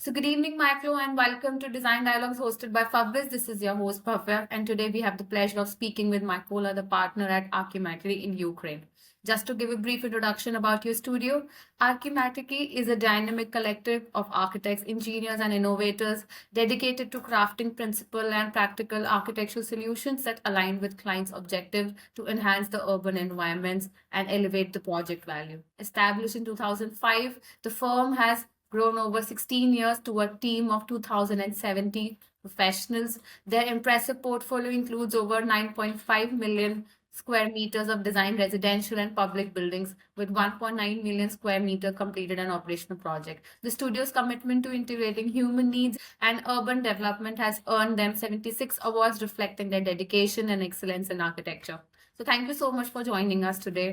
So good evening, Michael, and welcome to Design Dialogues hosted by Fabrice. This is your host, Bhavya, and today we have the pleasure of speaking with Mykola, the partner at Archimatika in Ukraine. Just to give a brief introduction about your studio, Archimatika is a dynamic collective of architects, engineers, and innovators dedicated to crafting principal and practical architectural solutions that align with clients' objectives to enhance the urban environments and elevate the project value. Established in 2005, the firm has grown over 16 years to a team of 2,070 professionals. Their impressive portfolio includes over 9.5 million square meters of design residential and public buildings with 1.9 million square meter completed and operational project. The studio's commitment to integrating human needs and urban development has earned them 76 awards reflecting their dedication and excellence in architecture. So thank you so much for joining us today.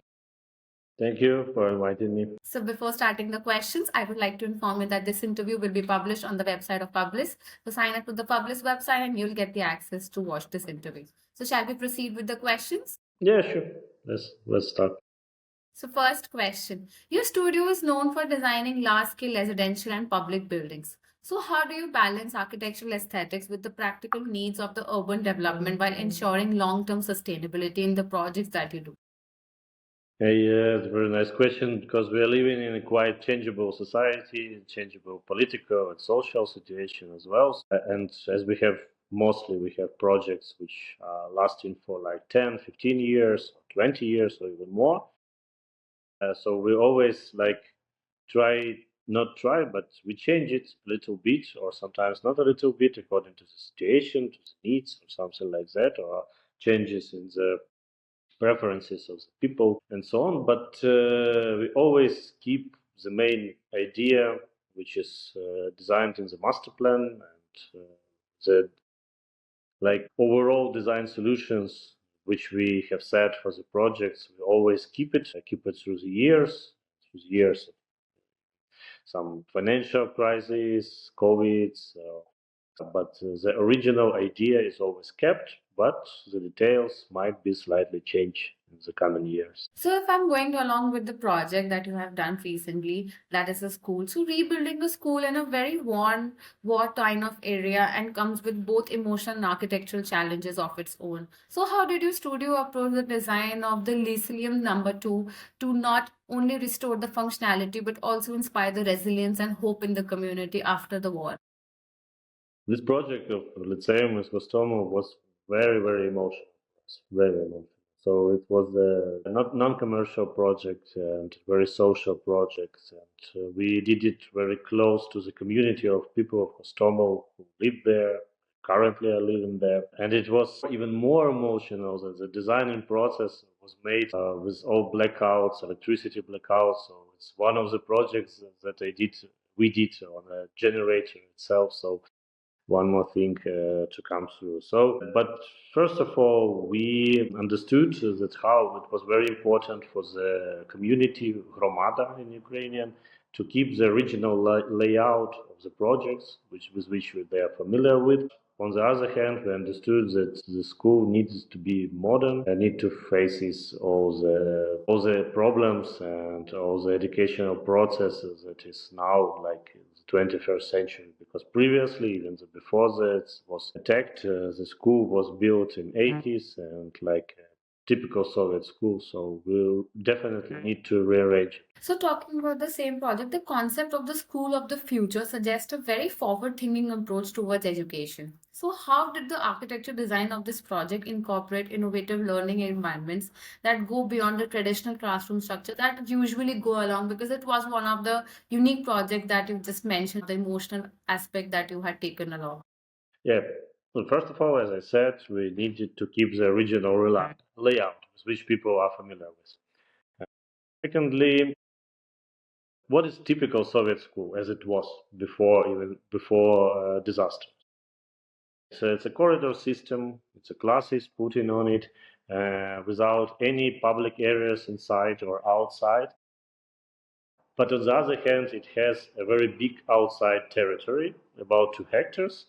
Thank you for inviting me. So before starting the questions, I would like to inform you that this interview will be published on the website of Publish. So sign up to the Publish website and you'll get the access to watch this interview. So shall we proceed with the questions? Yeah, sure. Let's start. So first question. Your studio is known for designing large-scale residential and public buildings. So how do you balance architectural aesthetics with the practical needs of the urban development while ensuring long-term sustainability in the projects that you do? Yeah, it's a very nice question because we are living in a quite changeable society, changeable political and social situation as well. And as we have projects which are lasting for like 10, 15 years, 20 years, or even more. So we always like not try, but we change it a little bit, or sometimes not a little bit, according to the situation, to the needs, or something like that, or changes in the preferences of the people and so on. But we always keep the main idea, which is designed in the master plan, and the like overall design solutions which we have set for the projects. We always keep it through the years of some financial crisis, COVID. But the original idea is always kept, but the details might be slightly changed in the coming years. So, if I'm going along with the project that you have done recently, that is a school, so rebuilding a school in a very war kind of area and comes with both emotional and architectural challenges of its own. So, how did your studio approach the design of the Lyceum No. 2 to not only restore the functionality but also inspire the resilience and hope in the community after the war? This project of Lyceum with Hostomel was very emotional. It's very emotional. So it was a not non-commercial project and very social project, and we did it very close to the community of people of Hostomel who live there, currently are living there, and it was even more emotional that the designing process was made with all blackouts, electricity blackouts. So it's one of the projects that we did on a generator itself. So one more thing to come through. So, but first of all, we understood that how it was very important for the community, Hromada in Ukrainian, to keep the original layout of the projects, with which they are familiar with. On the other hand, we understood that the school needs to be modern and need to face all the problems and all the educational processes that is now like 21st century, because previously, even before that was attacked, the school was built in 80s and like a typical Soviet school, so we'll definitely need to rearrange it. So, talking about the same project, the concept of the school of the future suggests a very forward thinking approach towards education. So, how did the architecture design of this project incorporate innovative learning environments that go beyond the traditional classroom structure that usually go along? Because it was one of the unique projects that you just mentioned, the emotional aspect that you had taken along. Yeah. Well, first of all, as I said, we needed to keep the original layout, with which people are familiar with. Secondly, what is typical Soviet school as it was even before disaster? So it's a corridor system. It's a classes put in on it without any public areas inside or outside. But on the other hand, it has a very big outside territory, about 2 hectares,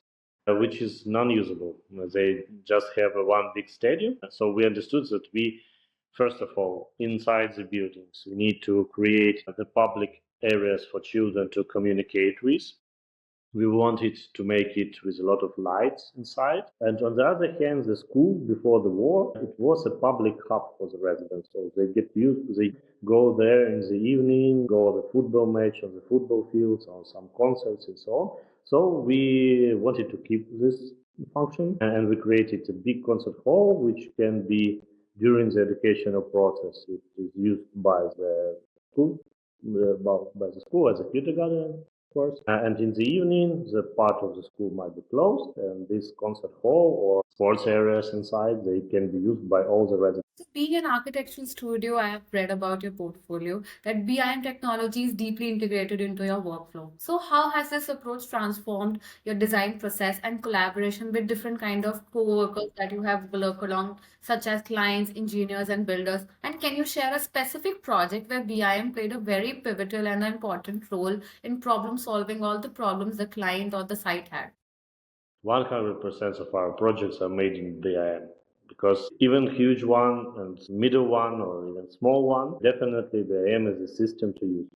which is non-usable. They just have a one big stadium. So we understood that first of all, inside the buildings, we need to create the public areas for children to communicate with. We wanted to make it with a lot of lights inside. And on the other hand, the school before the war, it was a public hub for the residents. So they get used, they go there in the evening, go on the football match on the football fields, or some concerts and so on. So we wanted to keep this function and we created a big concert hall, which can be during the educational process. It is used by the school, by the school as a kindergarten course. And in the evening, the part of the school might be closed, and this concert hall or sports areas inside, they can be used by all the residents. So being an architectural studio, I have read about your portfolio that BIM technology is deeply integrated into your workflow. So how has this approach transformed your design process and collaboration with different kind of co-workers that you have worked along, such as clients, engineers, and builders? And can you share a specific project where BIM played a very pivotal and important role in problem solving all the problems the client or the site had? 100% of our projects are made in BIM because even huge one and middle one or even small one, definitely BIM is a system to use.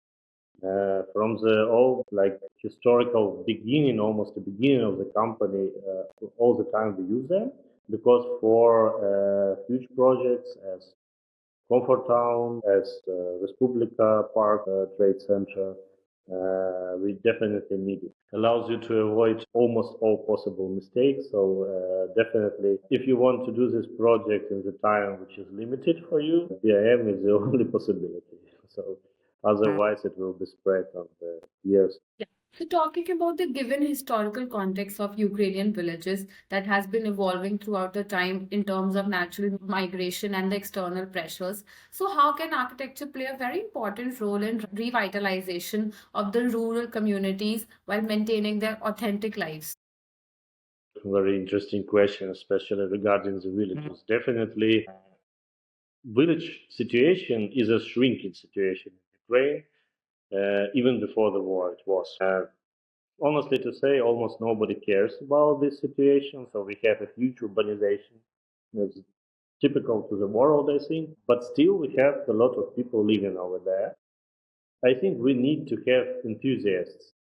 From the old, like historical beginning, almost the beginning of the company, all the time we use them because for huge projects as Comfort Town, as Respublika Park Trade Center, we definitely need it. Allows you to avoid almost all possible mistakes. So definitely, if you want to do this project in the time which is limited for you, BIM is the only possibility. So otherwise, it will be spread on the years. Yeah. So talking about the given historical context of Ukrainian villages that has been evolving throughout the time in terms of natural migration and the external pressures. So how can architecture play a very important role in revitalization of the rural communities while maintaining their authentic lives? Very interesting question, especially regarding the villages. Definitely, village situation is a shrinking situation in Ukraine. Even before the war, it was. Honestly, to say, almost nobody cares about this situation. So we have a huge urbanization. It's typical to the world, I think. But still, we have a lot of people living over there. I think we need to have enthusiasts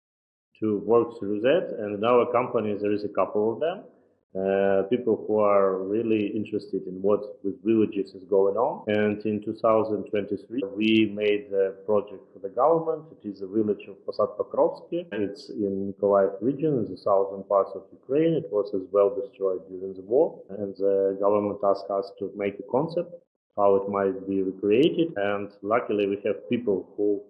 to work through that. And in our company, there is a couple of them. People who are really interested in what with villages is going on. And in 2023, we made a project for the government. It is a village of Posad Pokrovsky. It's in Mykolaiv region, in the southern parts of Ukraine. It was as well destroyed during the war. And the government asked us to make a concept how it might be recreated. And luckily, we have people who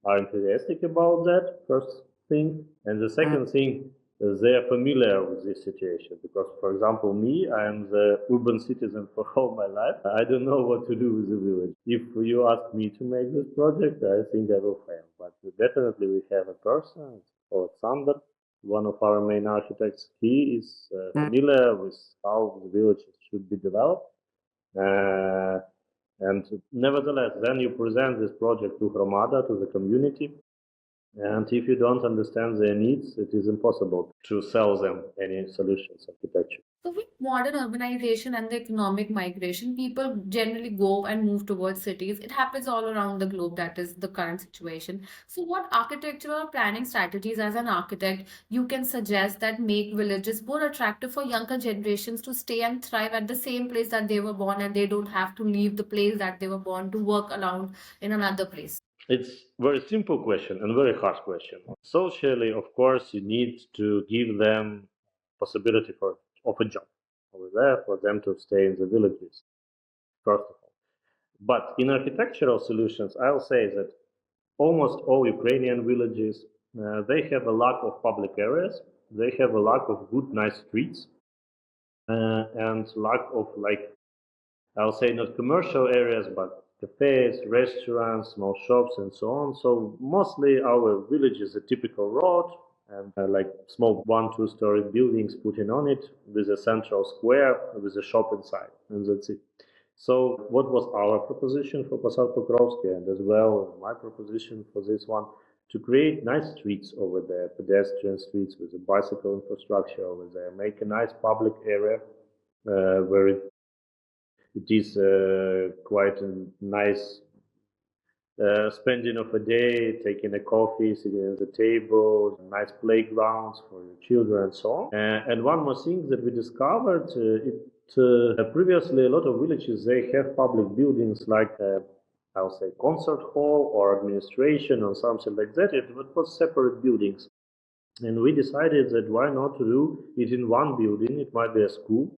are enthusiastic about that, first thing. And the second thing, they are familiar with this situation because, for example, me, I am the urban citizen for all my life. I don't know what to do with the village. If you ask me to make this project, I think I will fail. But definitely, we have a person called Sander, one of our main architects. He is familiar with how the village should be developed. Uh, and nevertheless, then you present this project to Hromada, to the community, and if you don't understand their needs, it is impossible to sell them any solutions architecture. So with modern urbanization and the economic migration, people generally go and move towards cities. It happens all around the globe. That is the current situation. So what architectural planning strategies as an architect you can suggest that make villages more attractive for younger generations to stay and thrive at the same place that they were born and they don't have to leave the place that they were born to work around in another place? It's a very simple question and very hard question. Socially, of course, you need to give them possibility for of a job over there for them to stay in the villages, first of all. But in architectural solutions, I'll say that almost all Ukrainian villages they have a lack of public areas. They have a lack of good, nice streets, and lack of like I'll say not commercial areas, but cafes, restaurants, small shops, and so on. So mostly our village is a typical road and like small one, two-story buildings putting on it with a central square with a shop inside, and that's it. So what was our proposition for Posad Pokrovsky and as well my proposition for this one? To create nice streets over there, pedestrian streets with a bicycle infrastructure over there, make a nice public area where it is quite a nice spending of a day, taking a coffee, sitting at the table, nice playgrounds for your children, and so on. And one more thing that we discovered, previously a lot of villages they have public buildings like I'll say concert hall or administration or something like that. It was separate buildings, and we decided that why not to do it in one building? It might be a school,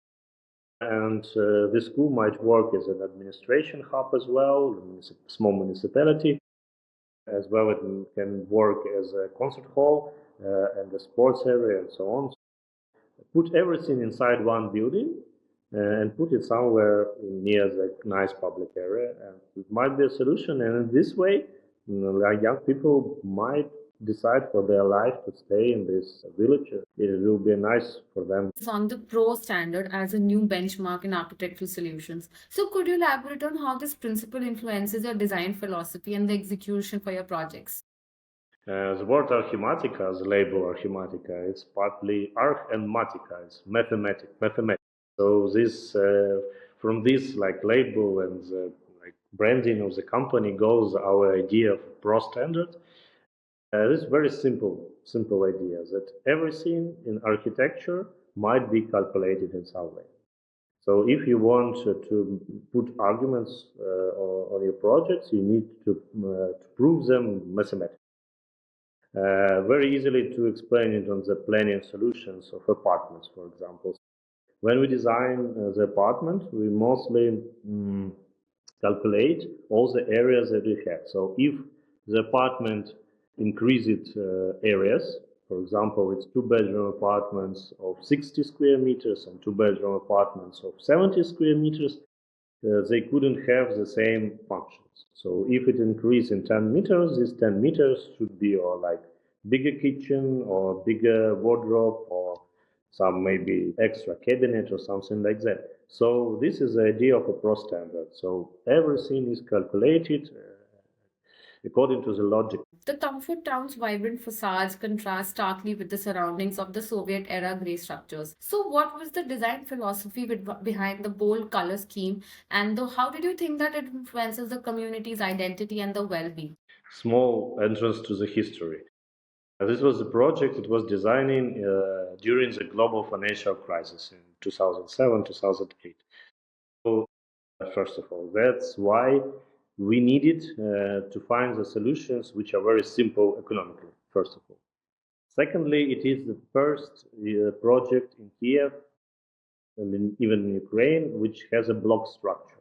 and the school might work as an administration hub as well, a small municipality as well. It can work as a concert hall and a sports area and so on. Put everything inside one building and put it somewhere near the nice public area, and it might be a solution. And in this way, like young people might decide for their life to stay in this village. It will be nice for them. It's on the Pro standard as a new benchmark in architectural solutions. So, could you elaborate on how this principle influences your design philosophy and the execution for your projects? The word Archimatika, the label Archimatika, it's partly arch and matika, it's mathematics. So this, from this like label and the like branding of the company goes our idea of pro standard. This is very simple idea that everything in architecture might be calculated in some way. So if you want to put arguments on your projects, you need to prove them mathematically. Very easily to explain it on the planning solutions of apartments, for example. When we design the apartment, we mostly calculate all the areas that we have. So if the apartment increases areas, for example, it's two-bedroom apartments of 60 square meters and two-bedroom apartments of 70 square meters, they couldn't have the same functions. So if it increased in 10 meters, these 10 meters should be or like bigger kitchen or bigger wardrobe or some maybe extra cabinet or something like that. So this is the idea of a pro standard. So everything is calculated according to the logic. The comfort town's vibrant facades contrast starkly with the surroundings of the Soviet era grey structures. So, what was the design philosophy behind the bold color scheme, and how did you think that it influences the community's identity and the well being? Small entrance to the history. This was a project it was designing during the global financial crisis in 2007, 2008. So, first of all, that's why we needed to find the solutions which are very simple economically, first of all. Secondly, it is the first project in Kiev and even in Ukraine which has a block structure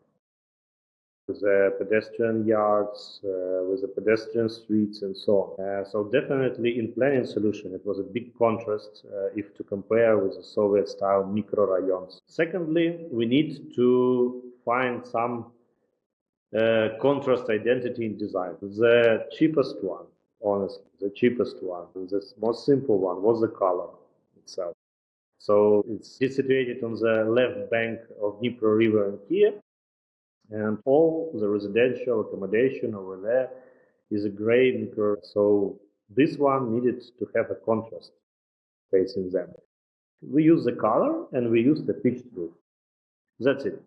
with pedestrian yards, with the pedestrian streets, and so on. So definitely in planning solution, it was a big contrast if to compare with the Soviet-style microrayons. Secondly, we need to find some contrast identity in design. The cheapest one, honestly, the cheapest one, the most simple one was the color itself. So it's situated on the left bank of Dnipro River in Kiev, and all the residential accommodation over there is a gray micro. So this one needed to have a contrast facing them. We use the color and we use the pitched roof. That's it.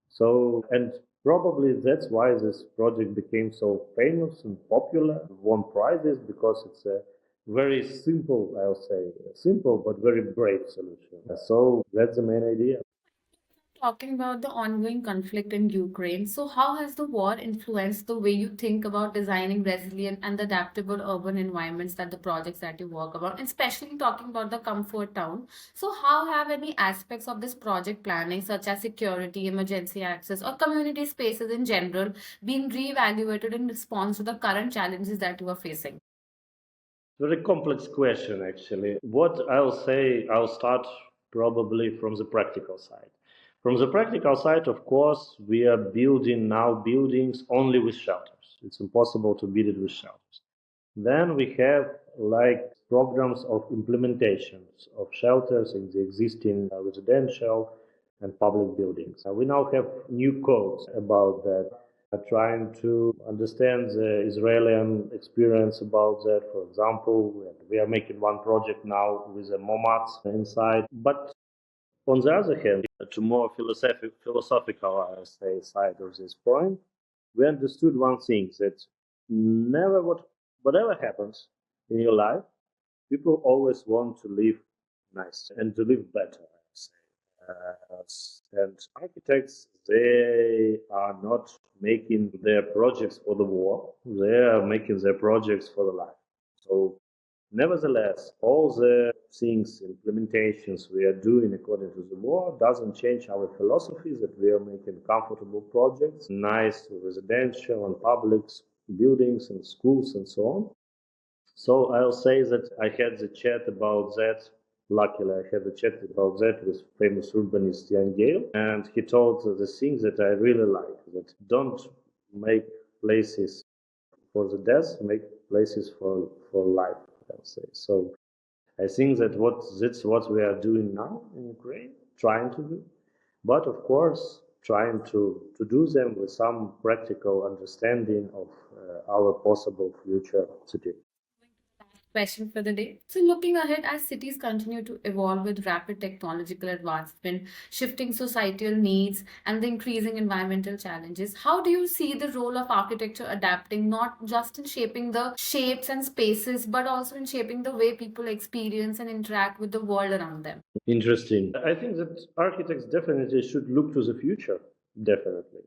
So, and probably that's why this project became so famous and popular, won prizes, because it's a very simple, I'll say, simple but very brave solution. So that's the main idea. Talking about the ongoing conflict in Ukraine, so how has the war influenced the way you think about designing resilient and adaptable urban environments that the projects that you work about, especially talking about the comfort town? So, how have any aspects of this project planning, such as security, emergency access, or community spaces in general, been reevaluated in response to the current challenges that you are facing? Very complex question, actually. What I'll say, I'll start probably from the practical side. From the practical side, of course, we are building now buildings only with shelters. It's impossible to build it with shelters. Then we have like programs of implementations of shelters in the existing residential and public buildings. We now have new codes about that, trying to understand the Israeli experience about that. For example, we are making one project now with the momads inside. But on the other hand, to more philosophical, I say, side of this point, we understood one thing that never whatever happens in your life, people always want to live nice and to live better, I would say. And architects, they are not making their projects for the war, they are making their projects for the life. So, nevertheless, all the things, implementations we are doing according to the war doesn't change our philosophy that we are making comfortable projects, nice residential and public buildings and schools and so on. So I'll say that I had the chat about that. Luckily, I had a chat about that with famous urbanist Jan Gale, and he told the things that I really like: that don't make places for the death, make places for life. I'll say so. I think that's what we are doing now in Ukraine, trying to do, but of course trying to do them with some practical understanding of our possible future city. Question for the day. So, looking ahead, as cities continue to evolve with rapid technological advancement, shifting societal needs, and the increasing environmental challenges, how do you see the role of architecture adapting not just in shaping the shapes and spaces, but also in shaping the way people experience and interact with the world around them? Interesting. I think that architects definitely should look to the future. Definitely,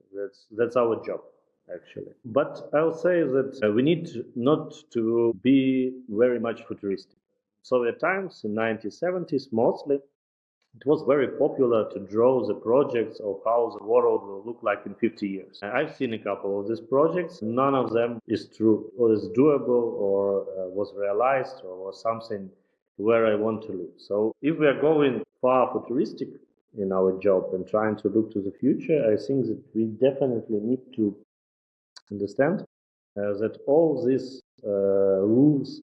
that's our job actually. But I'll say that we need not to be very much futuristic. Soviet times in 1970s mostly, it was very popular to draw the projects of how the world will look like in 50 years. I've seen a couple of these projects. None of them is true or is doable or was realized or was something where I want to live. So if we are going far futuristic in our job and trying to look to the future, I think that we definitely need to understand that all these rules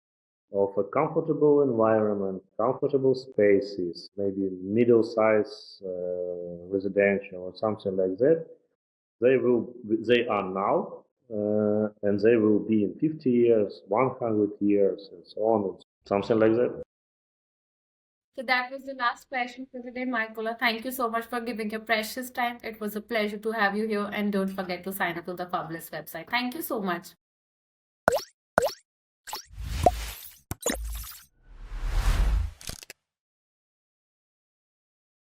of a comfortable environment, comfortable spaces, maybe middle-size residential or something like that, they are now, and they will be in 50 years, 100 years, and so on, and something like that. So that was the last question for today, Mykola. Thank you so much for giving your precious time. It was a pleasure to have you here. And don't forget to sign up to the Fabulous website. Thank you so much.